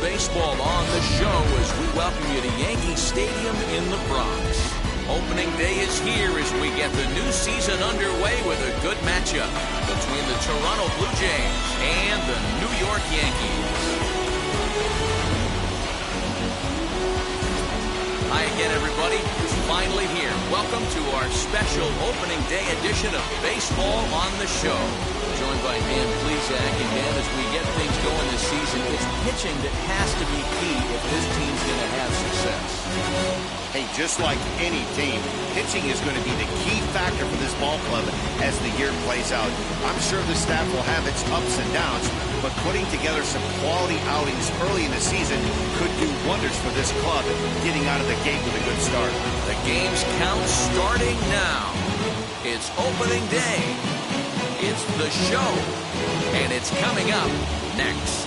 Baseball on the show as we welcome you to Yankee Stadium in the Bronx. Opening day is here as we get the new season underway with a good matchup between the Toronto Blue Jays and the New York Yankees. Hi again, everybody. It's finally here. Welcome to our special opening day edition of Baseball on the Show. Joined by Dan Plesac, and Dan, as we get things going this season, it's pitching that has to be key if this team's going to have success. Hey, just like any team, pitching is going to be the key factor for this ball club as the year plays out. I'm sure the staff will have its ups and downs, but putting together some quality outings early in the season could do wonders for this club getting out of the gate with a good start. The game's count starting now. It's opening day. It's the show, and it's coming up next.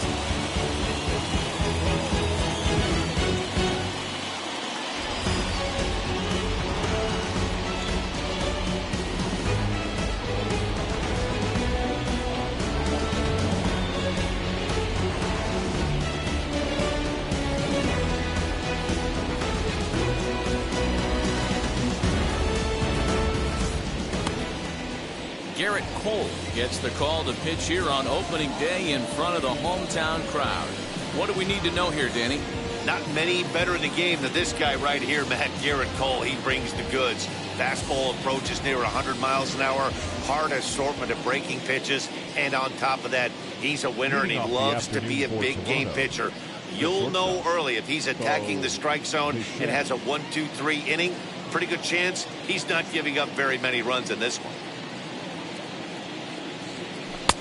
Gerrit Cole gets the call to pitch here on opening day in front of the hometown crowd. What do we need to know here, Danny? Not many better in the game than this guy right here, Matt. Gerrit Cole. He brings the goods. Fastball approaches near 100 miles an hour. Hard assortment of breaking pitches. And on top of that, he's a winner, and he loves to be a big game pitcher. You'll know early if he's attacking the strike zone and has a 1-2-3 inning. Pretty good chance he's not giving up very many runs in this one.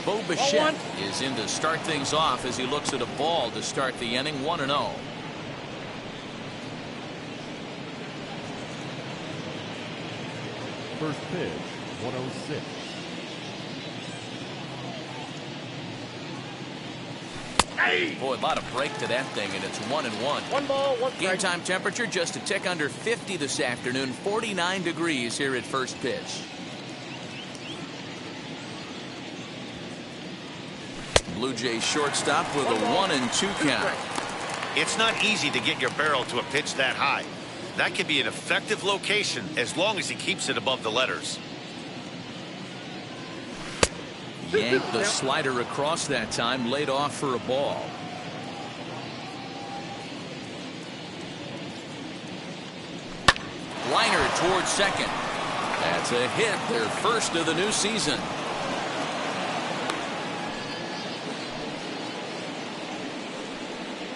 Bo Bichette is in to start things off as he looks at a ball to start the inning, 1-0. First pitch, 106. Hey! Boy, a lot of break to that thing, and it's 1-1. One ball, one strike. Game time temperature just a tick under 50 this afternoon, 49 degrees here at first pitch. Blue Jays shortstop with a 1-2 count. It's not easy to get your barrel to a pitch that high. That can be an effective location as long as he keeps it above the letters. Yanked the slider across that time, laid off for a ball. Liner towards second. That's a hit, their first of the new season.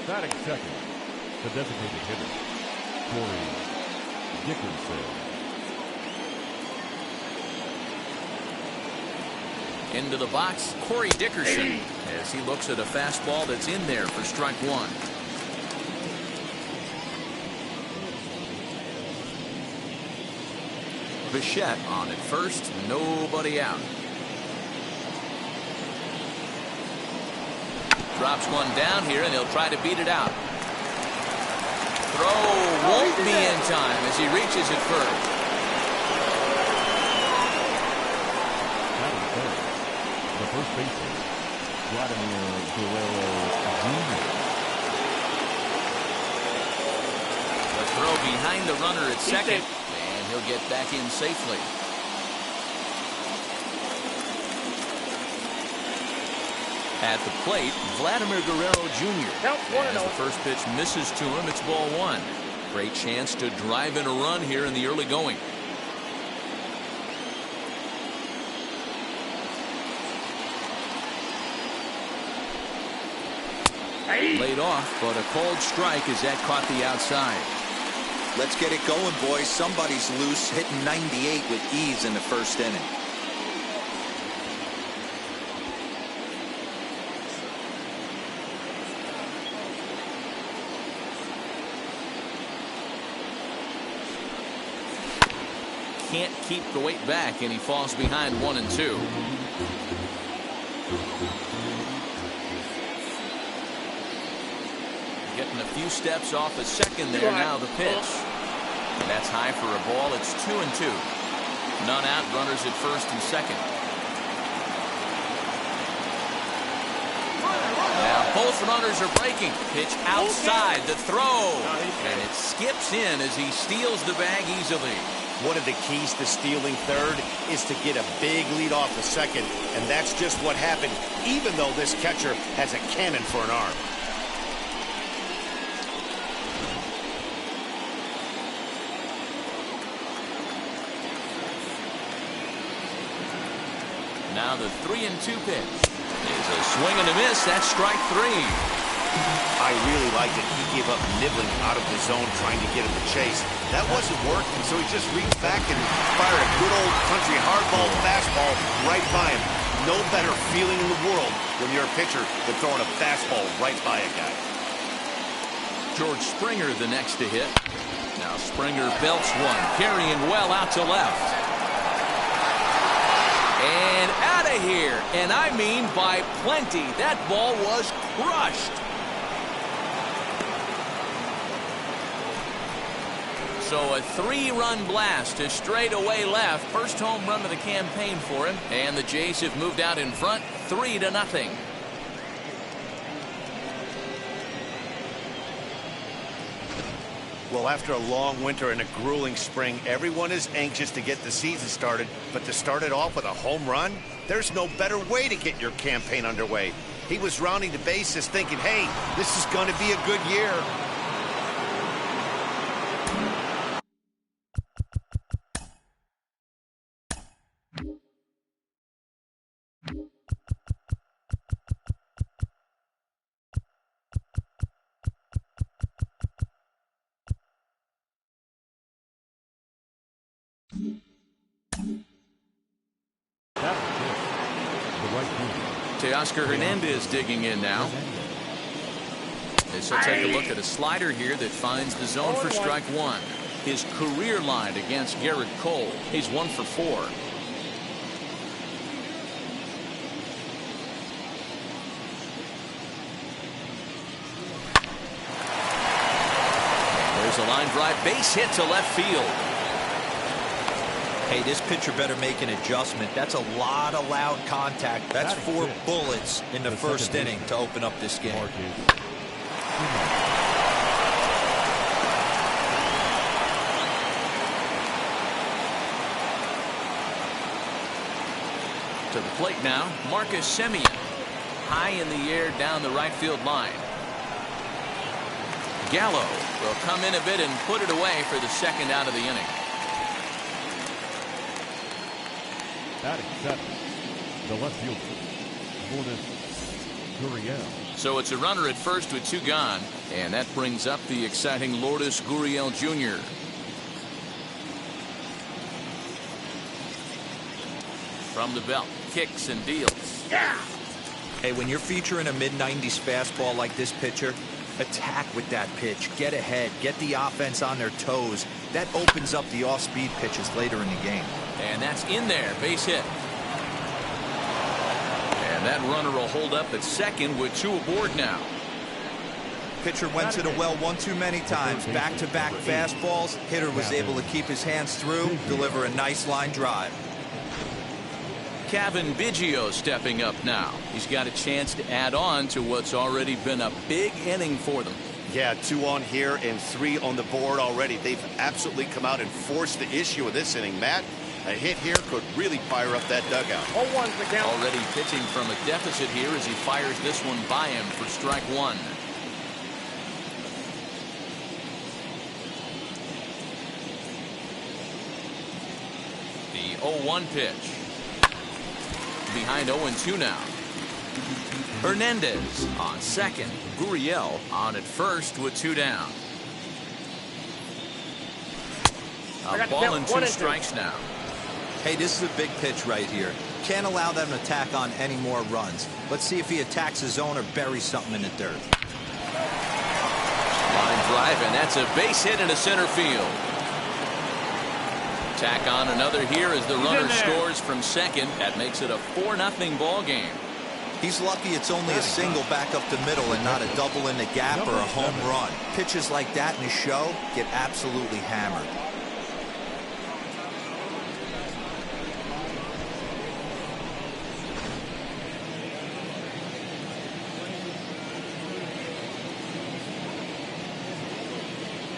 Batting second, the designated hitter, Corey Dickerson. Into the box, Corey Dickerson, as he looks at a fastball that's in there for strike one. Bichette on at first, nobody out. Drops one down here, and he'll try to beat it out. Throw won't be in time as he reaches it first. The first baseman, Vladimir Guerrero Jr. The throw behind the runner at second, and he'll get back in safely. At the plate, Vladimir Guerrero Jr. As the first pitch misses to him, it's ball one. Great chance to drive in a run here in the early going. Laid off, but a cold strike as that caught the outside. Let's get it going, boys. Somebody's loose, hitting 98 with ease in the first inning. Can't keep the weight back, and he falls behind 1-2. Getting a few steps off a second there. Now the pitch. That's high for a ball. It's 2-2. None out. Runners at first and second. Now both runners are breaking. Pitch outside the throw. And it skips in as he steals the bag easily. One of the keys to stealing third is to get a big lead off the second, and that's just what happened, even though this catcher has a cannon for an arm. Now the 3-2 pitch is a swing and a miss. That's strike 3. I really liked it. He gave up nibbling out of the zone trying to get him to chase. That wasn't working, so he just reached back and fired a good old country hardball fastball right by him. No better feeling in the world when you're a pitcher than throwing a fastball right by a guy. George Springer the next to hit. Now Springer belts one, carrying well out to left. And out of here. And I mean by plenty. That ball was crushed. So a 3-run blast to straightaway left. First home run of the campaign for him. And the Jays have moved out in front 3-0. Well, after a long winter and a grueling spring, everyone is anxious to get the season started. But to start it off with a home run, there's no better way to get your campaign underway. He was rounding the bases thinking, hey, this is going to be a good year. Teoscar Hernandez digging in now. As he'll take a look at a slider here that finds the zone for strike 1. His career line against Gerrit Cole. He's 1 for 4. There's a line drive, base hit to left field. Hey, this pitcher better make an adjustment. That's a lot of loud contact. That's 4 bullets in the first inning to open up this game. To the plate now, Marcus Semien. High in the air down the right field line. Gallo will come in a bit and put it away for the second out of the inning. Batting 7, the left fielder, Lourdes Gurriel. So it's a runner at first with 2 gone, and that brings up the exciting Lourdes Gurriel Jr. From the belt, kicks and deals. Yeah. Hey, when you're featuring a mid-90s fastball like this pitcher, attack with that pitch. Get ahead. Get the offense on their toes. That opens up the off-speed pitches later in the game. And that's in there, base hit. And that runner will hold up at second with 2 aboard now. Pitcher went to the well one too many times. Back-to-back fastballs. Hitter was able to keep his hands through, deliver a nice line drive. Cavan Biggio stepping up now. He's got a chance to add on to what's already been a big inning for them. Yeah, 2 on here and 3 on the board already. They've absolutely come out and forced the issue of this inning. Matt, a hit here could really fire up that dugout. 0-1's the count. Already pitching from a deficit here as he fires this one by him for strike 1. The 0-1 pitch. Behind 0-2 now. Hernandez on second. Gurriel on at first with 2 down. A ball and 2 strikes now. Hey, this is a big pitch right here. Can't allow them to tack on any more runs. Let's see if he attacks his zone or buries something in the dirt. Line drive, and that's a base hit into center field. Tack on another here as the runner scores from second. That makes it a 4-0 ball game. He's lucky it's only a single back up the middle and not a double in the gap or a home run. Pitches like that in his show get absolutely hammered.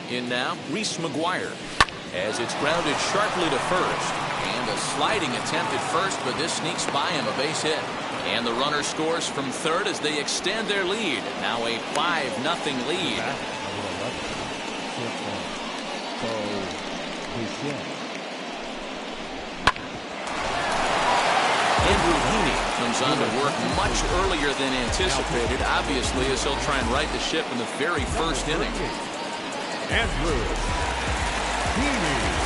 In now, Reese McGuire, as it's grounded sharply to first. And a sliding attempt at first, but this sneaks by him, a base hit. And the runner scores from third as they extend their lead. Now a 5-0 lead. Andrew Heaney comes on to work much earlier than anticipated, obviously, as he'll try and right the ship in the very first inning. Andrew Heaney.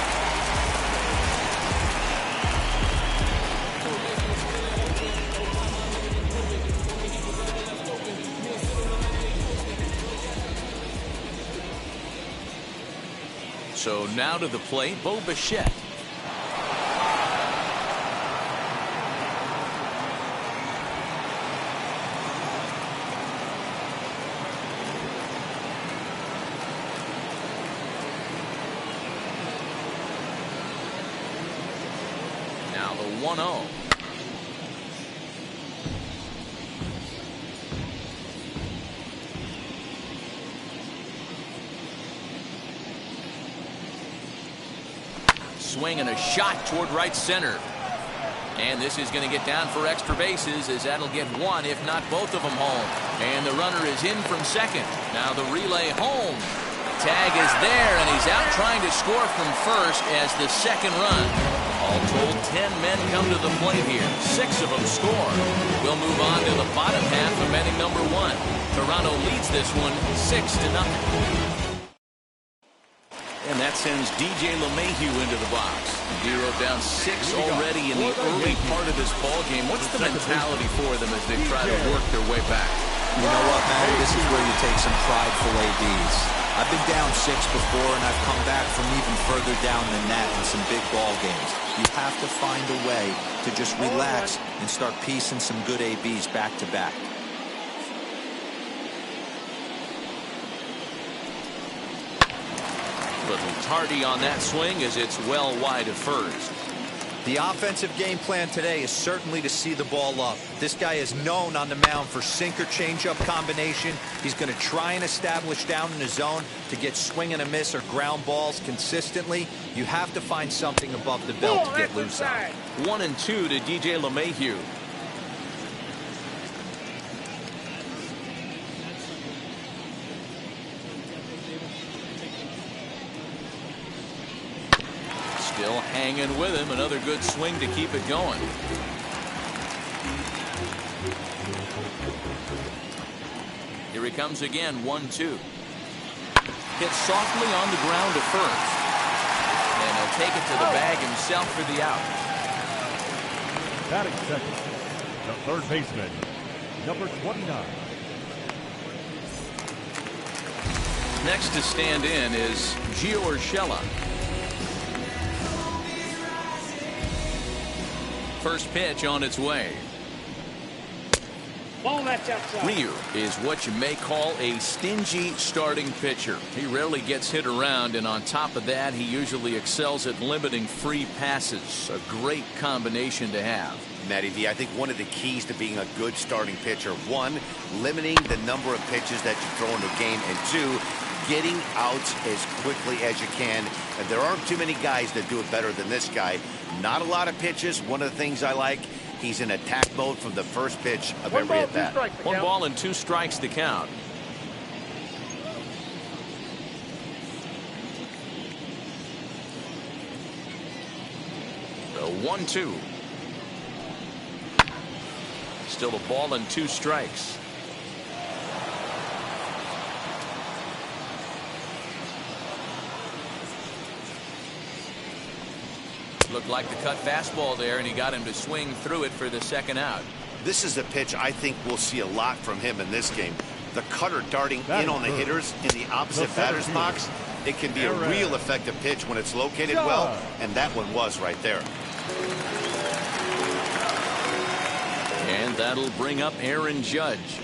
So now to the plate, Bo Bichette. Now the 1-0. Swing and a shot toward right center. And this is going to get down for extra bases, as that'll get one, if not both of them, home. And the runner is in from second. Now the relay home. Tag is there, and he's out trying to score from first as the second run. All told, 10 men come to the plate here. 6 of them score. We'll move on to the bottom half of inning number 1. Toronto leads this one 6-0. And that sends DJ LeMahieu into the box. Zero down 6 already in the early part of this ball game. What's the mentality for them as they try to work their way back? You know what, Matty? This is where you take some prideful ABs. I've been down 6 before, and I've come back from even further down than that in some big ball games. You have to find a way to just relax and start piecing some good ABs back to back. Little tardy on that swing as it's well wide of first. The offensive game plan today is certainly to see the ball up. This guy is known on the mound for sinker changeup combination. He's going to try and establish down in the zone to get swing and a miss or ground balls consistently. You have to find something above the belt to get loose on. 1-2 to DJ LeMahieu. Still hanging with him. Another good swing to keep it going. Here he comes again, 1-2. Hit softly on the ground to first. And he'll take it to the bag himself for the out. Batting second, the third baseman, number 29. Next to stand in is Gio Urshela. First pitch on its way. Ryu is what you may call a stingy starting pitcher. He rarely gets hit around, and on top of that, he usually excels at limiting free passes. A great combination to have. Matty V, I think one of the keys to being a good starting pitcher, 1, limiting the number of pitches that you throw into a game, and 2, getting outs as quickly as you can. And there aren't too many guys that do it better than this guy. Not a lot of pitches. One of the things I like, he's in attack mode from the first pitch of every at bat. 1 ball and 2 strikes to count. The 1-2. Still a ball and 2 strikes. Looked like the cut fastball there, and he got him to swing through it for the 2nd out. This is a pitch I think we'll see a lot from him in this game. The cutter darting in on the hitters in the opposite batter's box. It can be a real effective pitch when it's located well, and that one was right there. And that'll bring up Aaron Judge.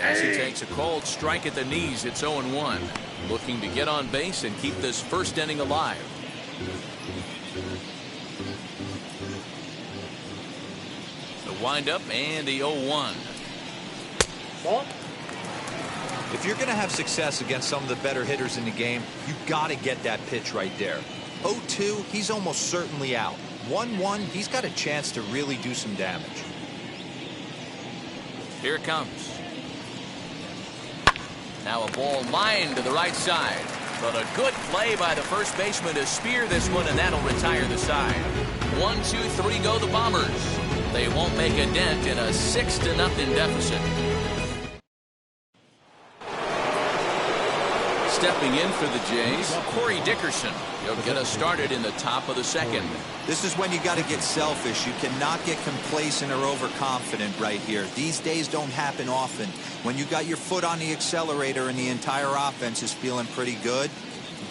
As he takes a cold strike at the knees, it's 0-1. Looking to get on base and keep this 1st inning alive. The windup and the 0-1. If you're going to have success against some of the better hitters in the game, you got to get that pitch right there. 0-2, he's almost certainly out. 1-1, he's got a chance to really do some damage. Here it comes. Now a ball lined to the right side. But a good play by the first baseman to spear this one, and that'll retire the side. 1, 2, 3 go the Bombers. They won't make a dent in a 6-0 deficit. Stepping in for the Jays, Corey Dickerson. He'll get us started in the top of the 2nd. This is when you got to get selfish. You cannot get complacent or overconfident right here. These days don't happen often. When you got your foot on the accelerator and the entire offense is feeling pretty good,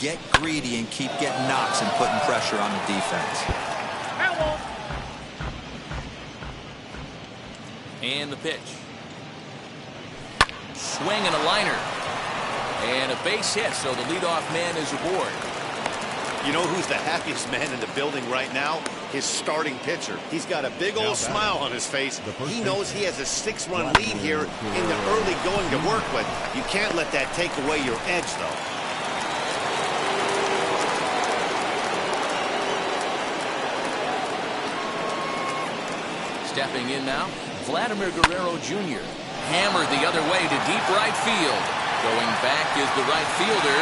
get greedy and keep getting knocks and putting pressure on the defense. And the pitch. Swing and a liner. And a base hit, so the leadoff man is aboard. You know who's the happiest man in the building right now? His starting pitcher. He's got a big old smile on his face. He knows he has a 6-run lead here in the early going to work with. You can't let that take away your edge, though. Stepping in now, Vladimir Guerrero Jr. Hammered the other way to deep right field. Going back is the right fielder.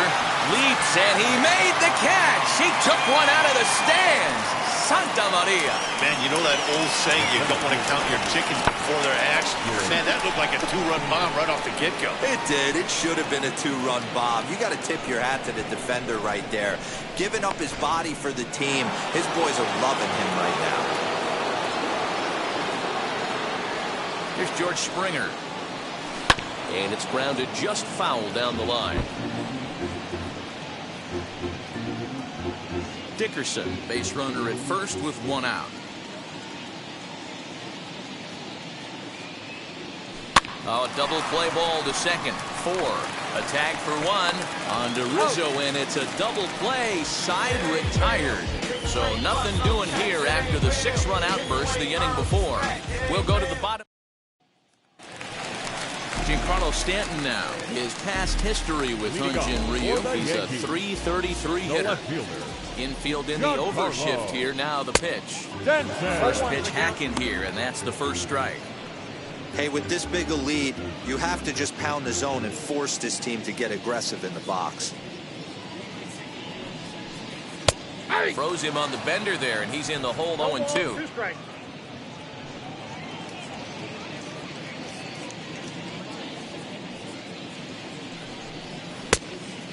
Leaps, and he made the catch. He took one out of the stands. Santa Maria. Man, you know that old saying, you don't want to count your chickens before they're hatched? Man, that looked like a 2-run bomb right off the get-go. It did. It should have been a 2-run bomb. You got to tip your hat to the defender right there. Giving up his body for the team. His boys are loving him right now. Here's George Springer. And it's grounded just foul down the line. Dickerson, base runner at first with 1 out. Oh, double play ball to second. 4. A tag for 1 on to Rizzo, and it's a double play. Side retired. So nothing doing here after the 6-run outburst the inning before. We'll go to the bottom. Giancarlo Stanton now. His past history with Hyunjin Ryu. He's a .333 hitter. Infield in the overshift here. Now the pitch. First pitch hacking here, and that's the first strike. Hey, with this big a lead, you have to just pound the zone and force this team to get aggressive in the box. Froze him on the bender there, and he's in the hole 0-2.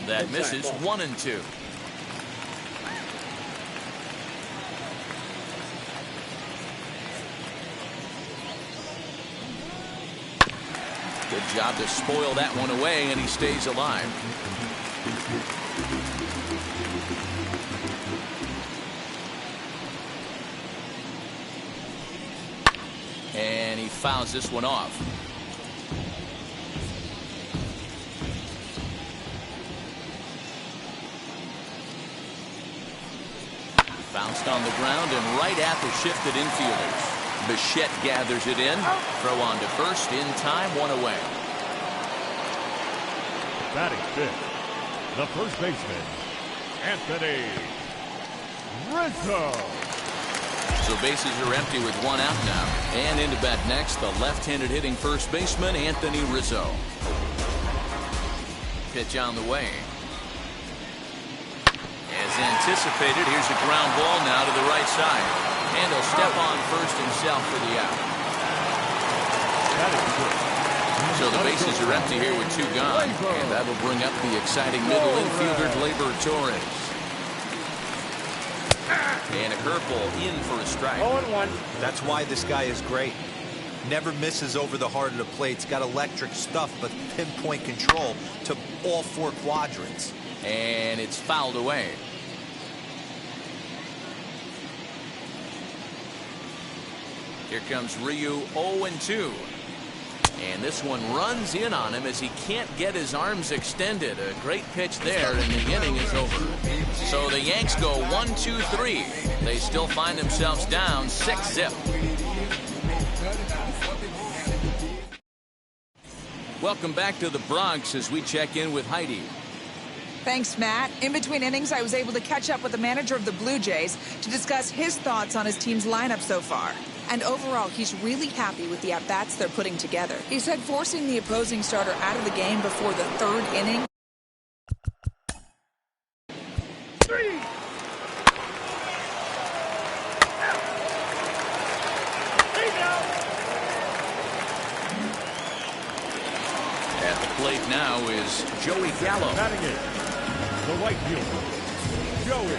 That misses. 1-2. Good job to spoil that one away, and he stays alive. And he fouls this one off. Bounced on the ground and right at the shifted infielders. Bichette gathers it in. Throw on to first. In time. 1 away. Batting fifth, the first baseman, Anthony Rizzo. So bases are empty with 1 out now. And into bat next, the left-handed hitting first baseman, Anthony Rizzo. Pitch on the way. As anticipated, here's a ground ball now to the right side. And he'll step on first himself for the out. So the bases are empty here with 2 gone. And that'll bring up the exciting middle infielder, Gleyber Torres. And a curveball in for a strike. 0-1. That's why this guy is great. Never misses over the heart of the plate. He's got electric stuff, but pinpoint control to all 4 quadrants. And it's fouled away. Here comes Ryu, 0-2. And this one runs in on him as he can't get his arms extended. A great pitch there, and the inning is over. So the Yanks go 1-2-3. They still find themselves down 6-zip. Welcome back to the Bronx as we check in with Heidi. Thanks, Matt. In between innings, I was able to catch up with the manager of the Blue Jays to discuss his thoughts on his team's lineup so far. And overall, he's really happy with the at-bats they're putting together. He said forcing the opposing starter out of the game before the 3rd inning. At the plate now is Joey Gallo. Batting it, the right fielder, Joey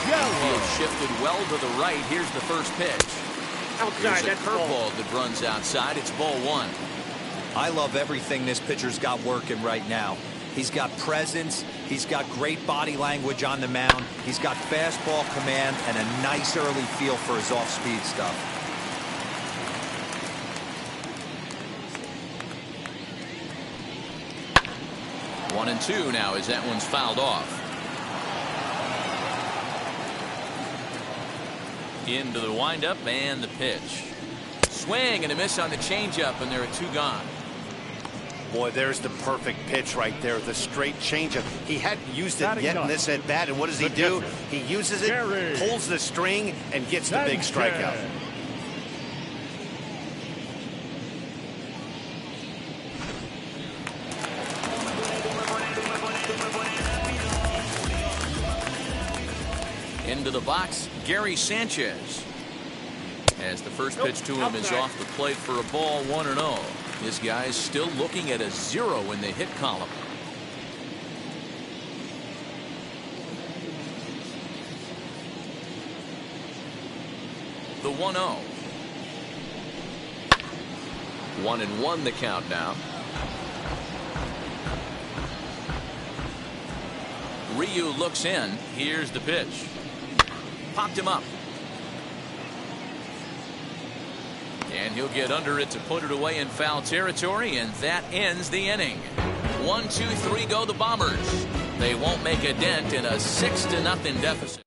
Gallo. Field shifted well to the right. Here's the first pitch. Outside, Here's a that's ball. curveball that runs outside. It's ball 1. I love everything this pitcher's got working right now. He's got presence. He's got great body language on the mound. He's got fastball command and a nice early feel for his off-speed stuff. One and 2 now as that one's fouled off. Into the windup and the pitch. Swing and a miss on the changeup, and there are 2 gone. Boy, there's the perfect pitch right there. The straight changeup. He hadn't used it yet in this at bat, and what does he do? He uses it, pulls the string, and gets the big strikeout. Into the box, Gary Sanchez. As the first pitch to him is off the plate for a ball, 1-0. This guy's still looking at a 0 in the hit column. The 1-0. 1-1 the count now. Ryu looks in. Here's the pitch. Popped him up. And he'll get under it to put it away in foul territory, and that ends the inning. 1-2-3 go the Bombers. They won't make a dent in a 6-0 deficit.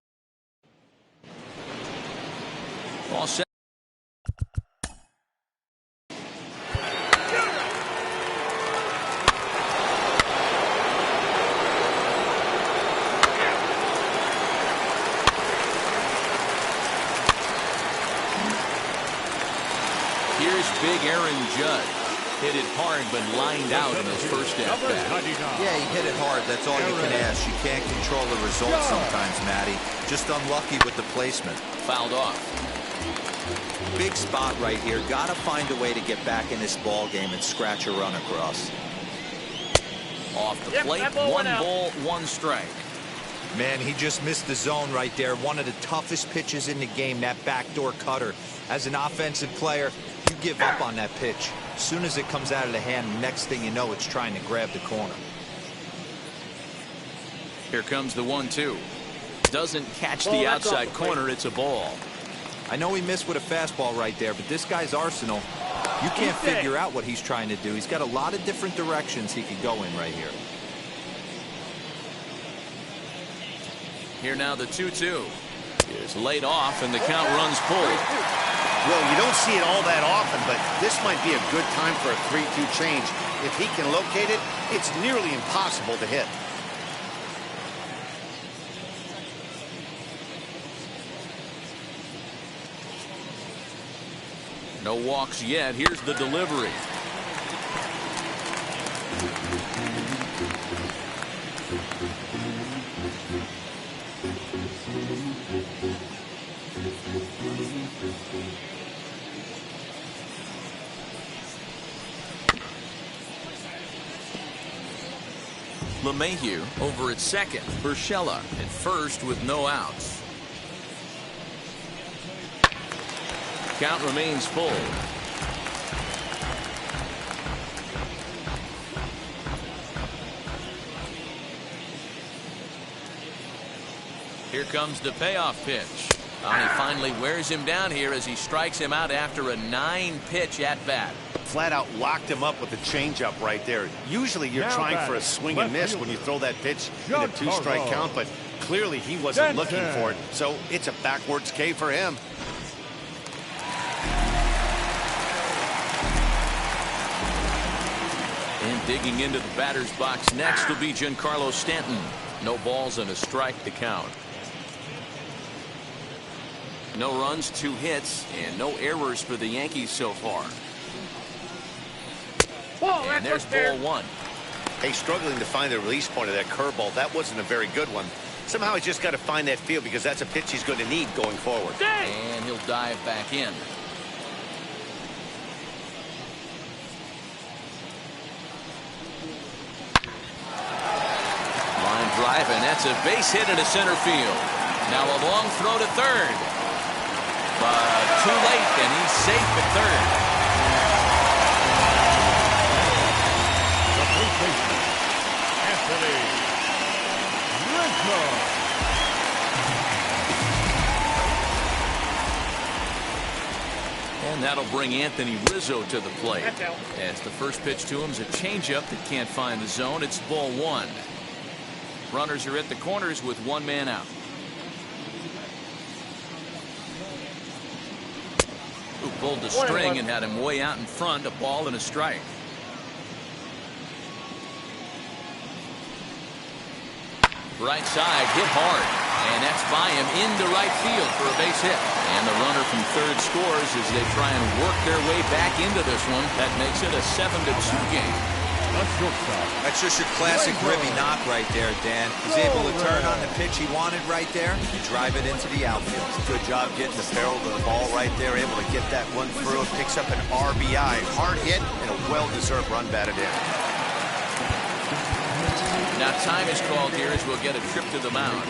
All set. Here's big Aaron Judge. Hit it hard, but lined out in his first at-bat. Yeah, he hit it hard. That's all you can ask. You can't control the results sometimes, Matty. Just unlucky with the placement. Fouled off. Big spot right here. Got to find a way to get back in this ball game and scratch a run across. Off the plate, 1 ball, 1 strike. Man, he just missed the zone right there. One of the toughest pitches in the game, that backdoor cutter. As an offensive player, you give up on that pitch. As soon as it comes out of the hand, next thing you know, it's trying to grab the corner. Here comes the 1-2. Doesn't catch the outside corner. It's a ball. I know he missed with a fastball right there, but this guy's arsenal, you can't figure out what he's trying to do. He's got a lot of different directions he could go in right here. Here now the 2-2 is laid off, and the count runs pulled. Well, you don't see it all that often, but this might be a good time for a 3-2 change. If he can locate it, it's nearly impossible to hit. No walks yet. Here's the delivery. LeMahieu over at second. Urshela at first with no outs. Count remains full. Here comes the payoff pitch. He finally wears him down here as he strikes him out after a 9-pitch at-bat. Flat out locked him up with the changeup right there. Usually you're Now trying batting, for a swing and miss when you throw that pitch in a 2-strike count, but clearly he wasn't looking for it, so it's a backwards K for him. And digging into the batter's box next will be Giancarlo Stanton. No balls and a strike to count. No runs, 2 hits, and no errors for the Yankees so far. And there's ball 1. Hey, struggling to find the release point of that curveball. That wasn't a very good one. Somehow he's just got to find that feel because that's a pitch he's going to need going forward. And he'll dive back in. Line drive, and that's a base hit into center field. Now a long throw to third. But too late, and he's safe at third. The first baseman, Anthony Rizzo. And that'll bring Anthony Rizzo to the plate. As the first pitch to him is a changeup that can't find the zone. It's ball 1. Runners are at the corners with 1 man out. Who pulled the string and had him way out in front. A ball and a strike. Right side hit hard, and that's by him into right field for a base hit. And the runner from third scores as they try and work their way back into this one. That makes it a 7-2 game. That's just your classic Ribby knock right there, Dan. He's able to turn on the pitch he wanted right there and drive it into the outfield. Good job getting the barrel to the ball right there, able to get that one through. It picks up an RBI. Hard hit and a well-deserved run batted in. Now time is called here as we'll get a trip to the mound.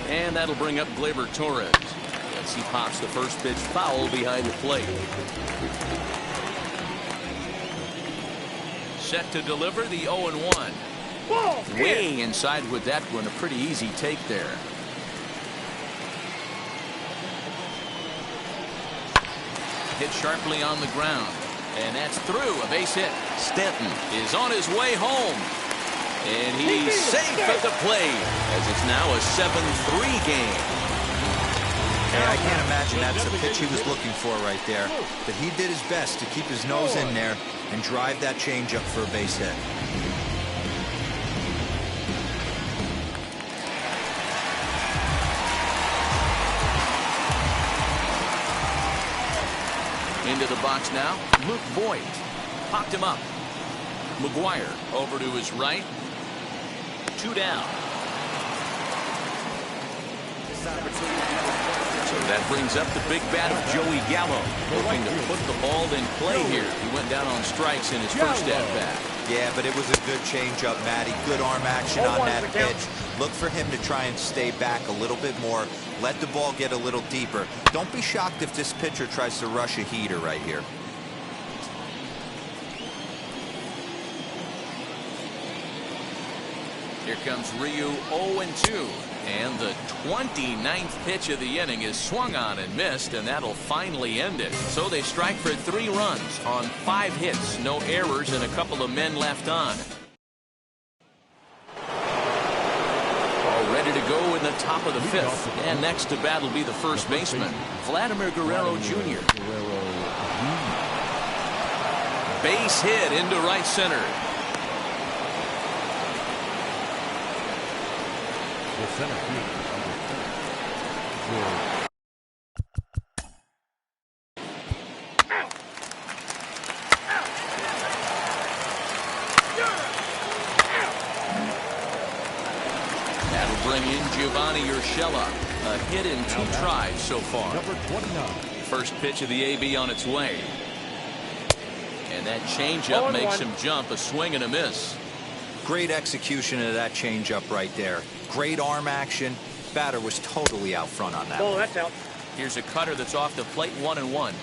And that'll bring up Gleyber Torres as he pops the first pitch foul behind the plate. Set to deliver the 0-1. Way inside with that one. A pretty easy take there. Hit sharply on the ground. And that's through. A base hit. Stanton is on his way home. And he's safe at the plate as it's now a 7-3 game. Hey, I can't imagine that's the pitch he was looking for right there. But he did his best to keep his nose in there and drive that changeup for a base hit. Into the box now, Luke Voit popped him up. McGuire over to his right. 2 down. So that brings up the big bat of Joey Gallo, looking to put the ball in play here. He went down on strikes in his first at-bat. Yeah, but it was a good changeup, Matty. Good arm action on that pitch. Look for him to try and stay back a little bit more. Let the ball get a little deeper. Don't be shocked if this pitcher tries to rush a heater right here. Here comes Ryu 0-2. And the 29th pitch of the inning is swung on and missed, and that'll finally end it. So they strike for 3 runs on 5 hits, no errors, and a couple of men left on. All ready to go in the top of the 5th. And next to bat will be the first baseman, Vladimir Guerrero Jr. Base hit into right center. The center field That'll bring in Giovanni Urshela. A hit in 2 tries so far. Number 29. First pitch of the AB on its way. And that changeup makes him jump. A swing and a miss. Great execution of that changeup right there. Great arm action. Batter was totally out front on that. Oh, that's out. Here's a cutter that's off the plate, 1-1.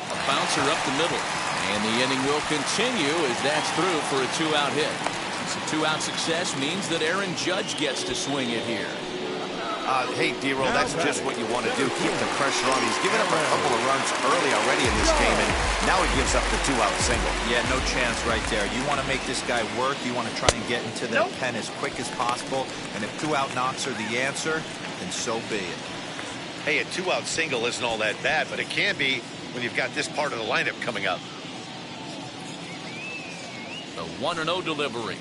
A bouncer up the middle. And the inning will continue as that's through for a 2-out hit. So 2-out success means that Aaron Judge gets to swing it here. Hey, D-Roll, that's just what you want to do. Keep the pressure on. He's given up a couple of runs early already in this game, and now he gives up the 2-out single. Yeah, no chance right there. You want to make this guy work. You want to try and get into the pen as quick as possible. And if 2-out knocks are the answer, then so be it. Hey, a 2-out single isn't all that bad, but it can be when you've got this part of the lineup coming up. The 1-0 delivery.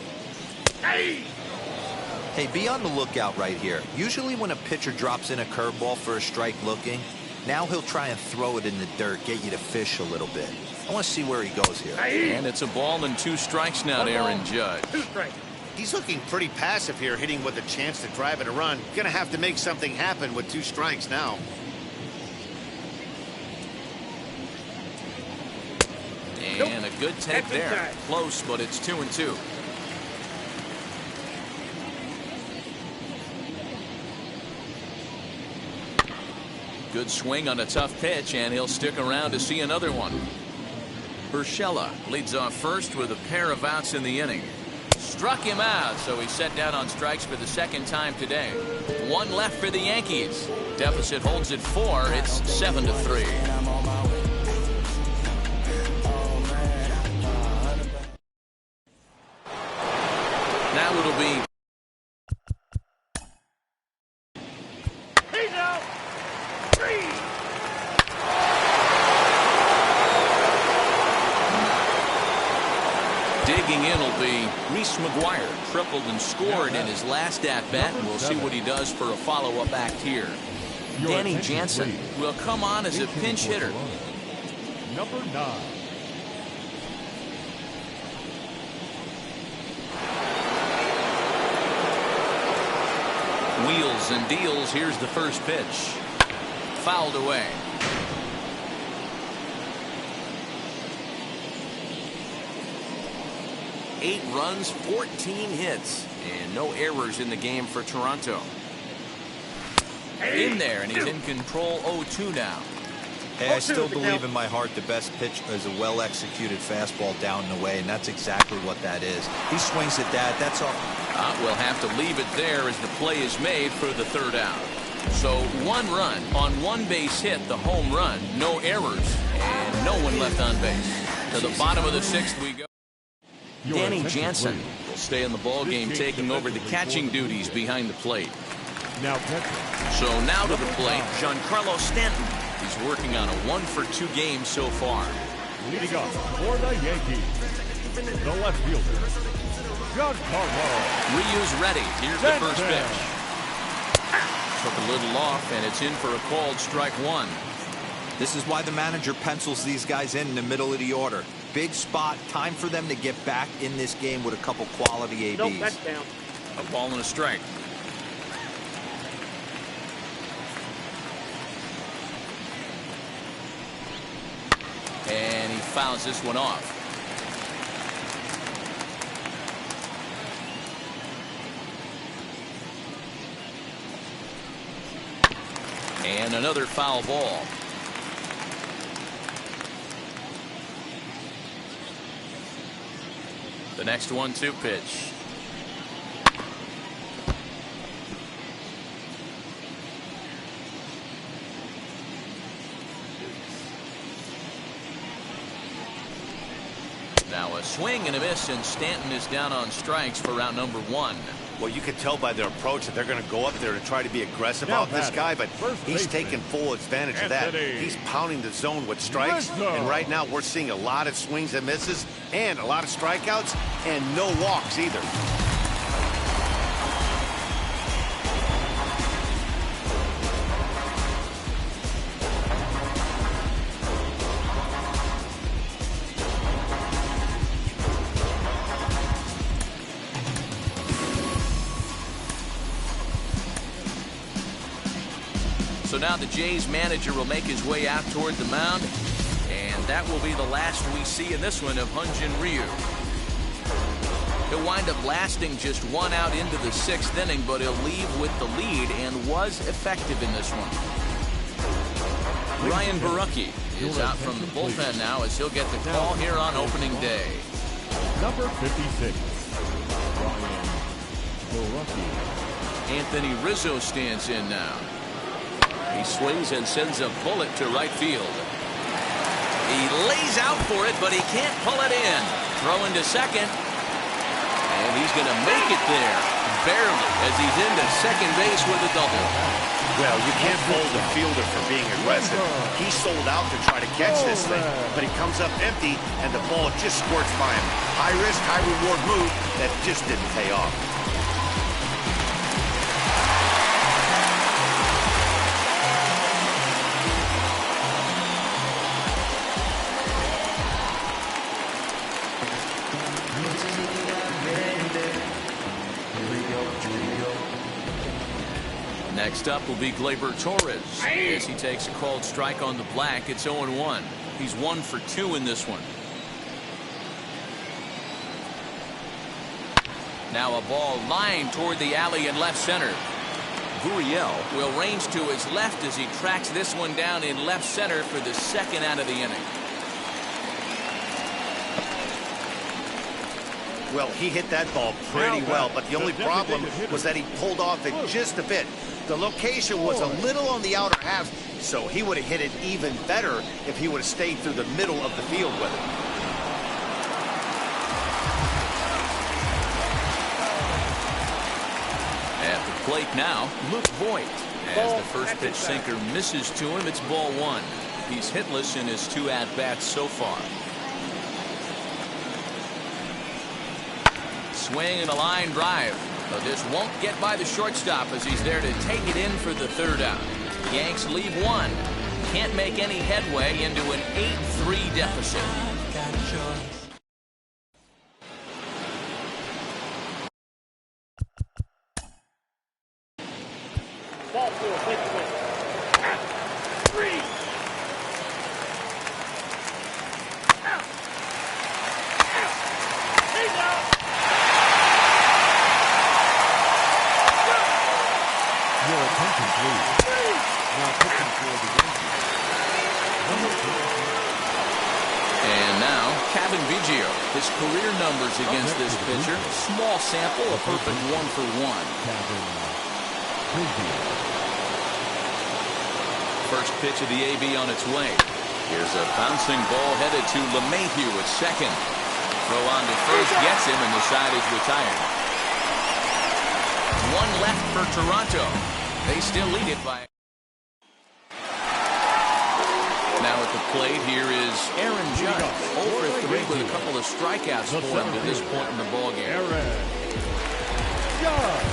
Hey, be on the lookout right here. Usually when a pitcher drops in a curveball for a strike looking, now he'll try and throw it in the dirt, get you to fish a little bit. I want to see where he goes here. And it's a ball and 2 strikes now to Aaron Judge. 2 strikes. He's looking pretty passive here, hitting with a chance to drive in a run. Gonna have to make something happen with 2 strikes now. And a good take there. Close, but it's 2-2. Good swing on a tough pitch, and he'll stick around to see another one. Urshela leads off first with a pair of outs in the inning. Struck him out, so he's set down on strikes for the 2nd time today. 1 left for the Yankees. Deficit holds at 4. It's 7-3. Now it'll be He's out. 3. digging in will be Reese McGuire. Tripled and scored in his last at-bat, and we'll see what he does for a follow-up act here. Danny Jansen will come on as a pinch hitter. Number 9. Wheels and deals. Here's the first pitch. Fouled away. Eight runs, 14 hits, and no errors in the game for Toronto. In there, and he's in control. 0-2 now. Hey, I still believe in my heart the best pitch is a well-executed fastball down and away, and that's exactly what that is. He swings at that. That's all. We'll have to leave it there as the play is made for the 3rd out. So 1 run on 1 base hit, the home run, no errors, and no one left on base. To the bottom of the 6th we go. Danny Jansen will stay in the ball game, taking over the catching duties behind the plate. Now catcher. So now to the plate, Giancarlo Stanton. He's working on a 1-for-2 game so far. Leading off for the Yankees, the left fielder, Giancarlo. Ryu's ready. Here's the first pitch. Took a little off, and it's in for a called strike 1. This is why the manager pencils these guys in the middle of the order. Big spot. Time for them to get back in this game with a couple quality ABs. Nope, that's down. A ball and a strike. And he fouls this one off. And another foul ball. The next 1-2 pitch. Now a swing and a miss, and Stanton is down on strikes for round number 1. Well, you can tell by their approach that they're going to go up there and try to be aggressive on this guy, but he's taking full advantage of that. He's pounding the zone with strikes, and right now we're seeing a lot of swings and misses and a lot of strikeouts and no walks either. So now the Jays manager will make his way out toward the mound, and that will be the last we see in this one of Hyun-Jin Ryu. He'll wind up lasting just 1 out into the 6th inning, but he'll leave with the lead and was effective in this one. Ryan Borucki is out from the bullpen now as he'll get the call here on opening day. Number 56, Ryan Borucki. Anthony Rizzo stands in now. He swings and sends a bullet to right field. He lays out for it, but he can't pull it in. Throw into second. And he's going to make it there, barely, as he's into second base with a double. Well, you can't fault the fielder for being aggressive. He sold out to try to catch this thing, but he comes up empty, and the ball just squirts by him. High risk, high reward move that just didn't pay off. Next up will be Gleyber Torres as he takes a called strike on the black. It's 0-1. He's 1 for 2 in this one. Now a ball lined toward the alley in left center. Gurriel will range to his left as he tracks this one down in left center for the 2nd out of the inning. Well, he hit that ball pretty well, but the only problem was that he pulled off it just a bit. The location was a little on the outer half, so he would have hit it even better if he would have stayed through the middle of the field with it. At the plate now, Luke Voit. As the first pitch sinker misses to him, it's ball 1. He's hitless in his 2 at-bats so far. Swing and a line drive. But this won't get by the shortstop as he's there to take it in for the 3rd out. Yanks leave 1. Can't make any headway into an 8-3 deficit. His career numbers against this pitcher, small sample, a perfect 1 for 1. First pitch of the AB on its way. Here's a bouncing ball headed to LeMahieu at second. Throw on to first gets him, and the side is retired. 1 left for Toronto. They still lead it by. Now at the plate, here is Aaron Judge, 0 for 3 with a couple of strikeouts for him to this point in the ballgame. Aaron Judge.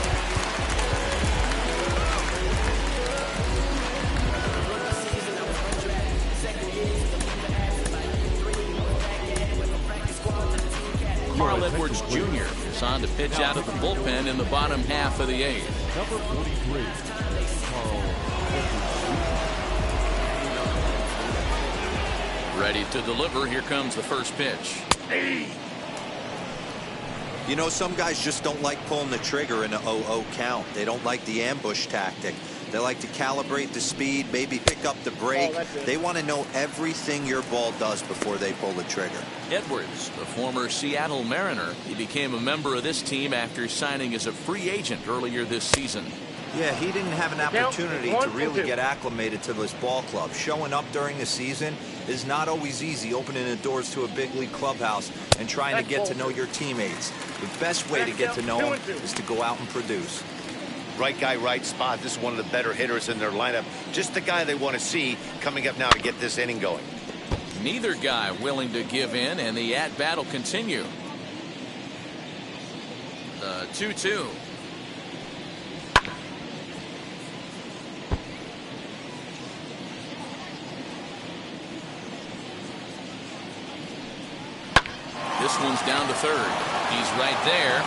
Carl Edwards Jr. is on to pitch out of the bullpen in the bottom half of the 8th. Number 43, Carl Edwards. Ready to deliver. Here comes the first pitch. You know, some guys just don't like pulling the trigger in a 0-0 count. They don't like the ambush tactic. They like to calibrate the speed, maybe pick up the brake. They want to know everything your ball does before they pull the trigger. Edwards, the former Seattle Mariner, he became a member of this team after signing as a free agent earlier this season. Yeah, he didn't have an opportunity to really get acclimated to this ball club. Showing up during the season is not always easy, opening the doors to a big league clubhouse and trying to get to know your teammates. The best way to get to know them is to go out and produce. Right guy, right spot. This is one of the better hitters in their lineup. Just the guy they want to see coming up now to get this inning going. Neither guy willing to give in, and the at-bat will continue. The 2-2. This one's down to third. He's right there.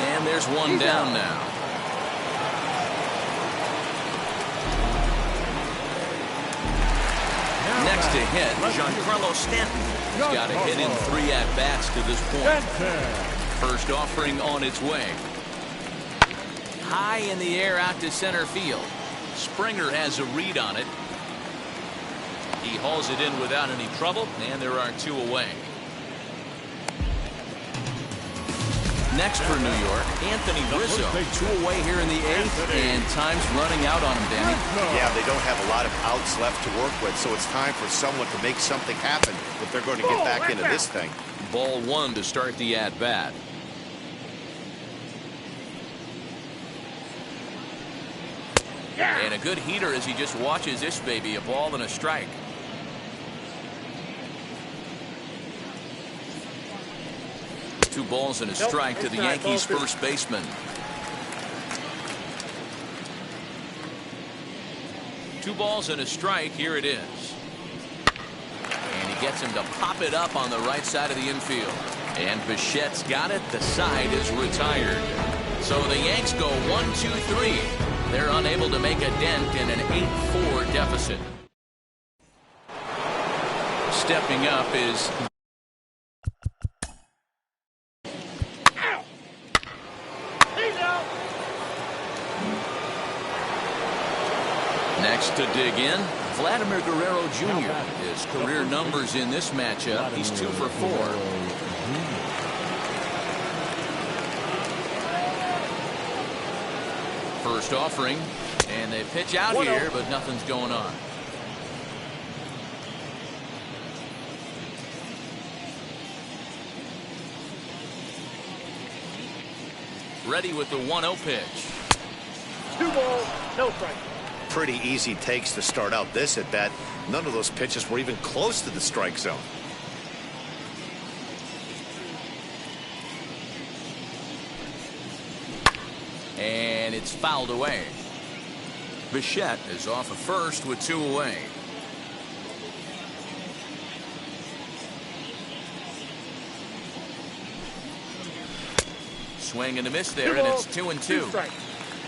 And there's one down now. Next to hit, Giancarlo Stanton. He's got a hit in 3 at-bats to this point. First offering on its way. High in the air out to center field. Springer has a read on it. He hauls it in without any trouble, and there are 2 away. Next for New York, Anthony Rizzo. 2 away here in the 8th, and time's running out on him, Danny. Yeah, they don't have a lot of outs left to work with, so it's time for someone to make something happen if they're going to get back into this thing. Ball 1 to start the at-bat. And a good heater as he just watches this baby, a ball and a strike. Two balls and a strike to the Yankees first baseman. Two balls and a strike. Here it is. And he gets him to pop it up on the right side of the infield. And Bichette's got it. The side is retired. So the Yanks go 1-2-3. They're unable to make a dent in an 8-4 deficit. Stepping up is next to dig in, Vladimir Guerrero Jr. His career numbers in this matchup, he's 2 for 4. First offering, and they pitch out here, but nothing's going on. Ready with the 1-0 pitch. 2 balls, no strike. Pretty easy takes to start out this at bat. None of those pitches were even close to the strike zone. And it's fouled away. Bichette is off of first with 2 away. Swing and a miss there, and it's 2-2.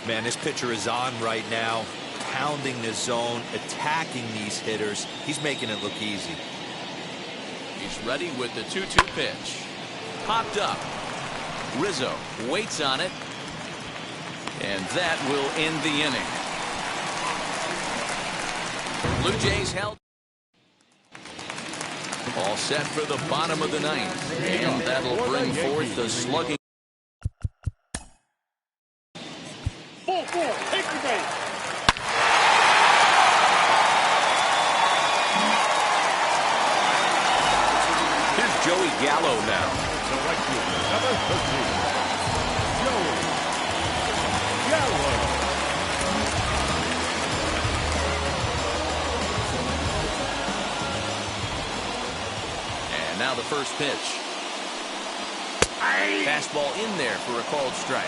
Man, this pitcher is on right now, pounding the zone, attacking these hitters. He's making it look easy. He's ready with the 2-2 pitch. Popped up. Rizzo waits on it. And that will end the inning. Blue Jays held. All set for the bottom of the 9th. And that'll bring forth the slugging. Ball 4, take the base. Here's Joey Gallo now. The right fielder, number 13, Joey Gallo. And now the first pitch. Fastball in there for a called strike.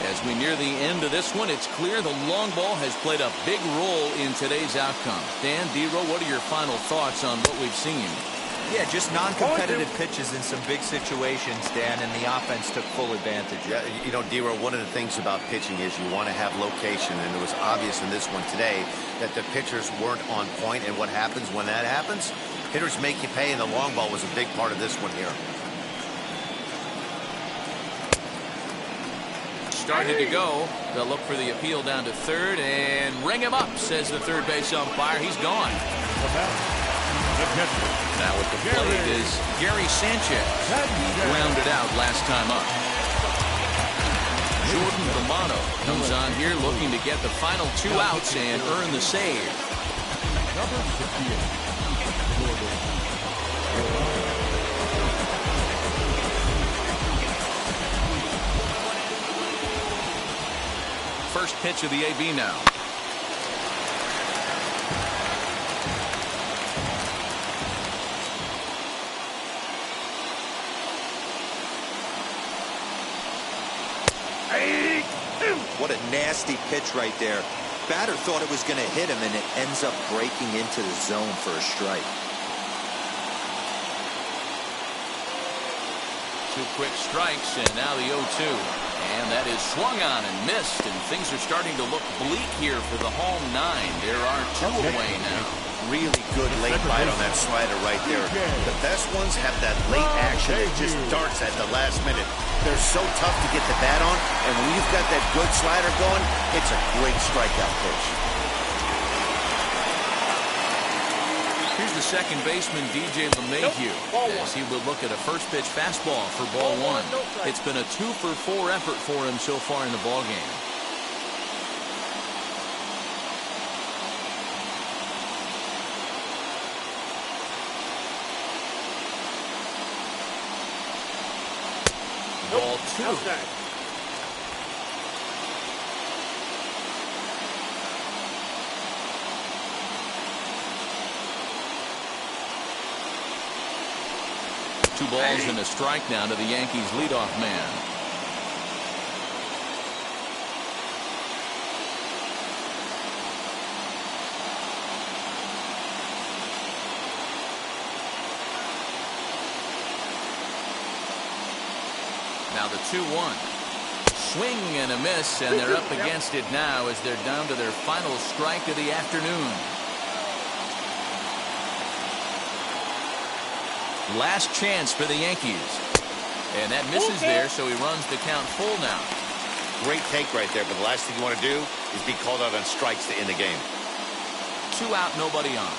As we near the end of this one, it's clear the long ball has played a big role in today's outcome. Dan, D-Row, what are your final thoughts on what we've seen? Yeah, just non-competitive pitches in some big situations, Dan, and the offense took full advantage. Yeah, you know, D-Row, one of the things about pitching is you want to have location, and it was obvious in this one today that the pitchers weren't on point, and what happens when that happens? Hitters make you pay, and the long ball was a big part of this one here. Started to go. They'll look for the appeal down to third and ring him up, says the third base umpire. He's gone. Now at the plate is Gary Sanchez. He grounded out last time up. Jordan Romano comes on here looking to get the final 2 outs and earn the save. Number 58. First pitch of the AB now. What a nasty pitch right there. Batter thought it was going to hit him, and it ends up breaking into the zone for a strike. 2 quick strikes, and now the 0-2. And that is swung on and missed, and things are starting to look bleak here for the home 9. There are 2 away now. Really good late bite on that slider right there. The best ones have that late action that just darts at the last minute. They're so tough to get the bat on, and when you've got that good slider going, it's a great strikeout pitch. Here's the second baseman, DJ LeMahieu, as he will look at a first pitch fastball for ball 1. It's been a 2-for-4 effort for him so far in the ballgame. Ball 2. Outside. Two balls and a strike now to the Yankees leadoff man. Now the 2-1. Swing and a miss, and they're up against it now as they're down to their final strike of the afternoon. Last chance for the Yankees. And that misses there, so he runs the count full now. Great take right there, but the last thing you want to do is be called out on strikes to end the game. 2 out, nobody on.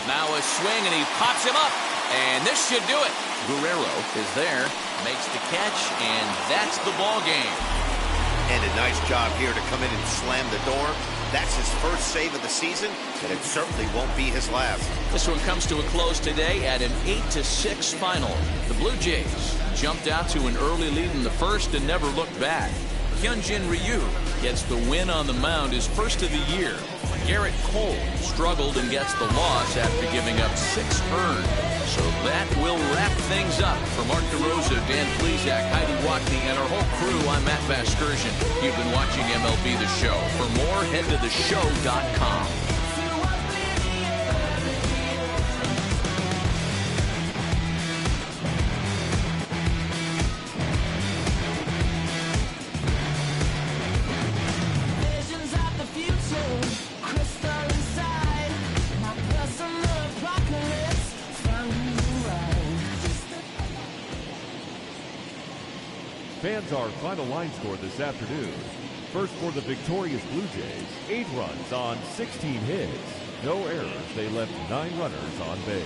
Now a swing, and he pops him up. And this should do it. Guerrero is there, makes the catch, and that's the ball game. And a nice job here to come in and slam the door. That's his first save of the season, and it certainly won't be his last. This one comes to a close today at an 8-6 final. The Blue Jays jumped out to an early lead in the first and never looked back. Hyunjin Ryu gets the win on the mound, his first of the year. Garrett Cole struggled and gets the loss after giving up 6 earned. So that will wrap things up. For Mark DeRosa, Dan Plesac, Heidi Watney, and our whole crew, I'm Matt Vasgersian. You've been watching MLB The Show. For more, head to theshow.com. Fans, our final line score this afternoon. First for the victorious Blue Jays, 8 runs on 16 hits. No errors, they left 9 runners on base.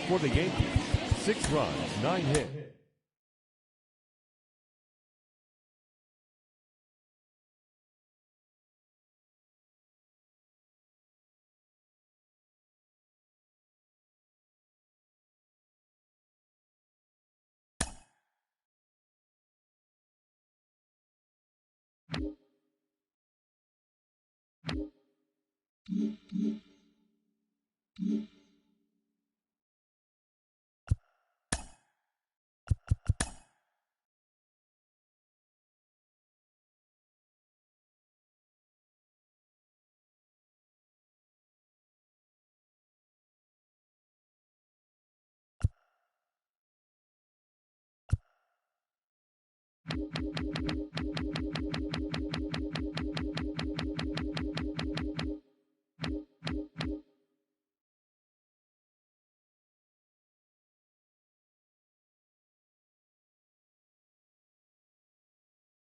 For the Yankees, 6 runs, 9 hits.